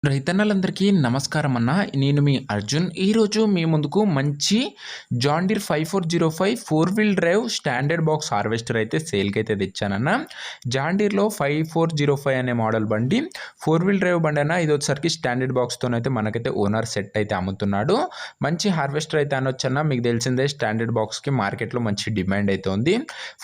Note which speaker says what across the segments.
Speaker 1: రైతన్నలందరికీ నమస్కారం అన్న. నేను మీ అర్జున్. ఈరోజు మీ ముందుకు మంచి John Deere 5405 four wheel drive standard box harvester అయితే సేల్కి అయితే తెచ్చానన్న. జాన్ డీర్లో 5405 అనే మోడల్ బండి, ఫోర్ వీల్ డ్రైవ్ బండి అన్న. ఇది వచ్చేసరికి స్టాండర్డ్ బాక్స్తోనైతే మనకైతే ఓనర్ సెట్ అయితే అమ్ముతున్నాడు. మంచి హార్వెస్టర్ అయితే అనొచ్చన్న. మీకు తెలిసిందే స్టాండర్డ్ బాక్స్కి మార్కెట్లో మంచి డిమాండ్ అయితే ఉంది.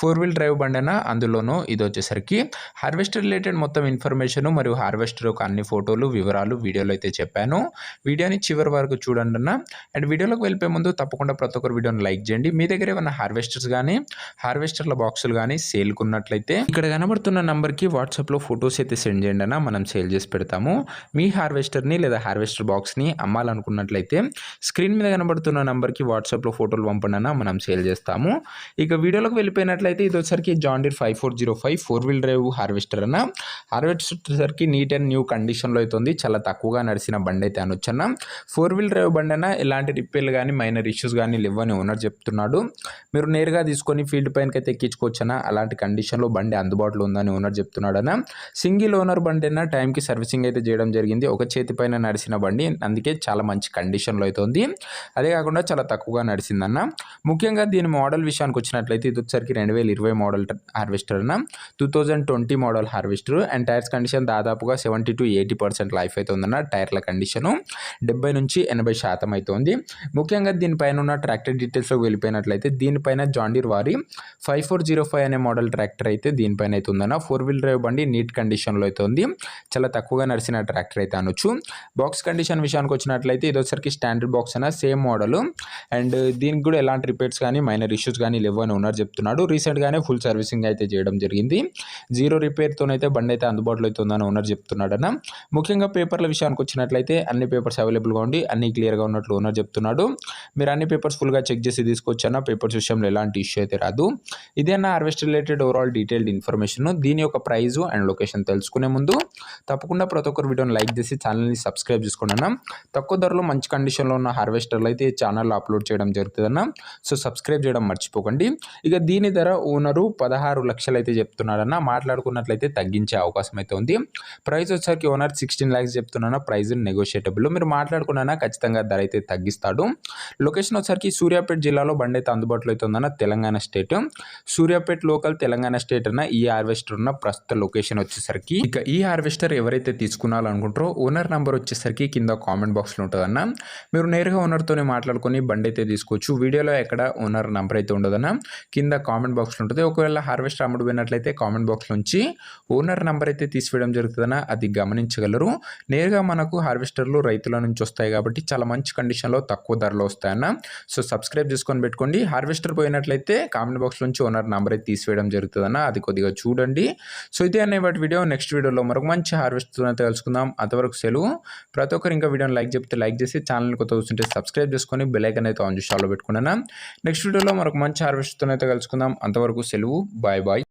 Speaker 1: ఫోర్ వీల్ డ్రైవ్ బండి అన్న. అందులోనూ ఇది వచ్చేసరికి హార్వెస్టర్ రిలేటెడ్ మొత్తం ఇన్ఫర్మేషన్ మరియు హార్వెస్టర్ యొక్క అన్ని ఫోటోలు వివరాలు వీడియోలో అయితే చెప్పాను. వీడియోని చివరి వరకు చూడండి అన్న. అండ్ వీడియోలోకి వెళ్ళిపోయే ముందు తప్పకుండా ప్రతి ఒక్కరు వీడియోని లైక్ చేయండి. మీ దగ్గర ఏమైనా హార్వెస్టర్స్ కానీ హార్వెస్టర్ల బాక్సులు కానీ సేల్కున్నట్లయితే ఇక్కడ కనబడుతున్న నంబర్కి వాట్సాప్లో ఫొటోస్ అయితే సెండ్ చేయండి అన్న. మనం సేల్ చేసి పెడతాము. మీ హార్వెస్టర్ని లేదా హార్వెస్టర్ బాక్స్ని అమ్మాలనుకున్నట్లయితే స్క్రీన్ మీద కనబడుతున్న నంబర్కి వాట్సాప్లో ఫోటోలు పంపండి అన్న. మనం సేల్ చేస్తాము. ఇక వీడియోలోకి వెళ్ళిపోయినట్లయితే ఇది వచ్చరికి John Deere 5405 four wheel drive harvester అన్న. హార్వెస్టర్ సరికి నీట్ అండ్ న్యూ కండిషన్లో అయితే ఉంది. చాలా తక్కువగా నడిచిన బండి అయితే అనొచ్చన్న. ఫోర్ వీల్ డ్రైవ్ బండి అన్న. ఎలాంటి రిపేర్లు కానీ మైనర్ ఇష్యూస్ కానీ లేవని ఓనర్ చెప్తున్నాడు. మీరు నేరుగా తీసుకొని ఫీల్డ్ పైనకి అయితే ఎక్కించుకోవచ్చన్న. అలాంటి కండిషన్లో బండి అందుబాటులో ఉందని ఓనర్ చెప్తున్నాడు అన్న. సింగిల్ ఓనర్ బండి అన్న. టైంకి సర్వీసింగ్ అయితే చేయడం జరిగింది. ఒక చేతి పైన నడిచిన బండి, అందుకే చాలా మంచి కండిషన్లో అయితే ఉంది. అదే కాకుండా చాలా తక్కువగా నడిచిందన్న. ముఖ్యంగా దీని మోడల్ విషయానికి వచ్చినట్లయితే ఇది వచ్చరికి 2020 మోడల్ హార్వెస్టర్ అన్న. 2020 model harvester. And tyres condition దాదాపుగా 70 to 80% లైఫ్ అయితే ఉందన్న. టైర్ల కండిషను 70 నుంచి 80% అయితే ఉంది. ముఖ్యంగా దీనిపైన ఉన్న ట్రాక్టర్ డీటెయిల్స్లోకి వెళ్ళిపోయినట్లయితే దీనిపైన జాన్ డీర్ వారి 5405 అనే మోడల్ ట్రాక్టర్ అయితే దీనిపైన అయితే ఉందన్న. ఫోర్ వీల్ డ్రైవ్ బండి నీట్ కండిషన్లో అయితే ఉంది. చాలా తక్కువగా నడిచిన ట్రాక్టర్ అయితే అనొచ్చు. బాక్స్ కండిషన్ విషయానికి వచ్చినట్లయితే ఇది వచ్చరికి స్టాండర్డ్ బాక్స్ అన్న. Same model. అండ్ దీనికి కూడా ఎలాంటి రిపేర్స్ కానీ మైనర్ ఇష్యూస్ కానీ లేవని ఓనర్ చెప్తున్నాడు. రీసెంట్గానే ఫుల్ సర్వీసింగ్ అయితే చేయడం జరిగింది. జీరో రిపేర్తోనైతే బండి అయితే అందుబాటులో అయితే ఉందని ఓనర్ చెప్తున్నాడు అన్న. ముఖ్యంగా పేపర్ల విషయానికి వచ్చినట్లయితే అన్ని పేపర్స్ అవైలబుల్గా ఉండి అన్ని క్లియర్గా ఉన్నట్లు ఓనర్ చెప్తున్నాడు. మీరు అన్ని పేపర్స్ ఫుల్గా చెక్ చేసి తీసుకొచ్చన్న. పేపర్స్ విషయంలో ఎలాంటి ఇష్యూ అయితే రాదు. ఇదే అన్న harvester related overall detailed information. దీని యొక్క ప్రైజు అండ్ లొకేషన్ తెలుసుకునే ముందు తప్పకుండా ప్రతి ఒక్కరు వీడియోని లైక్ చేసి ఛానల్ని సబ్స్క్రైబ్ చేసుకోండి అన్న. తక్కువ ధరలో మంచి కండిషన్లో ఉన్న హార్వెస్టర్లు అయితే ఛానల్లో అప్లోడ్ చేయడం జరుగుతుంది అన్న. సో సబ్స్క్రైబ్ చేయడం మర్చిపోకండి. ఇక దీని ధర ఓనరు 16 లక్షలు అయితే చెప్తున్నాడన్న. మాట్లాడుకున్నట్లయితే తగ్గించే అవకాశం అయితే ఉంది. ప్రైస్ వచ్చరికి ఓనర్ 16 lakhs చెప్తున్నా. ప్రైస్ నెగోషియేటబుల్. మీరు మాట్లాడుకున్నా ఖచ్చితంగా ధర అయితే తగ్గిస్తాడు. లొకేషన్ వచ్చరికి సూర్యాపేట జిల్లాలో బండి అయితే అందుబాటులో అయితే ఉందన్న. Telangana state, Suryapet local, Telangana state అన్న. ఈ హార్వెస్టర్ ఉన్న ప్రస్తుత లొకేషన్ వచ్చేసరికి ఇక ఈ హార్వెస్టర్ ఎవరైతే తీసుకోవాలనుకుంటారో ఓనర్ నెంబర్ వచ్చేసరికి కింద కామెంట్ బాక్స్లో ఉంటుందన్న. మీరు నేరుగా ఓనర్తోనే మాట్లాడుకొని బండి అయితే తీసుకోవచ్చు. వీడియోలో ఎక్కడ ఓనర్ నెంబర్ అయితే ఉండదన్న. కింద కామెంట్ బాక్స్లో ఉంటుంది. ఒకవేళ హార్వెస్టర్ అమ్ముడు పోయినట్లయితే కామెంట్ బాక్స్ నుంచి ఓనర్ నెంబర్ అయితే తీసివేయడం జరుగుతుందన్న. అది గమనించగలరు. నేరుగా మనకు హార్వెస్టర్లు రైతుల నుంచి వస్తాయి కాబట్టి చాలా మంచి కండిషన్లో తక్కువ ధరలో వస్తాయన్న. సో సబ్స్క్రైబ్ చేసుకొని పెట్టుకోండి. హార్వెస్టర్ పోయినట్లయితే కామెంట్ బాక్స్ నుంచి ఓనర్ నెంబర్ అయితే తీసివేయడం జరుగుతుందన్న. అది కొద్దిగా చూడండి. సో ఇదే అనే వాటి వీడియో. నెక్స్ట్ వీడియోలో మరొక మంచి హార్వెస్టర్ అయితే తెలుసుకుందాం. అంతవరకు సెలవు. ప్రతి ఒక్కరు ఇంకా వీడియోని లైక్ చెప్తే లైక్ చేసి ఛానల్ని కొత్త చూస్తుంటే సబ్స్క్రైబ్ చేసుకొని బెల్ ఐకాన్ అయితే ఆన్ చేసి ఆన్లో పెట్టుకున్నాను. నెక్స్ట్ వీడియోలో మరొక మంచి హార్వెస్టర్ అయితే కలుసుకుందాం. అంతవరకు సెలవు. Bye bye.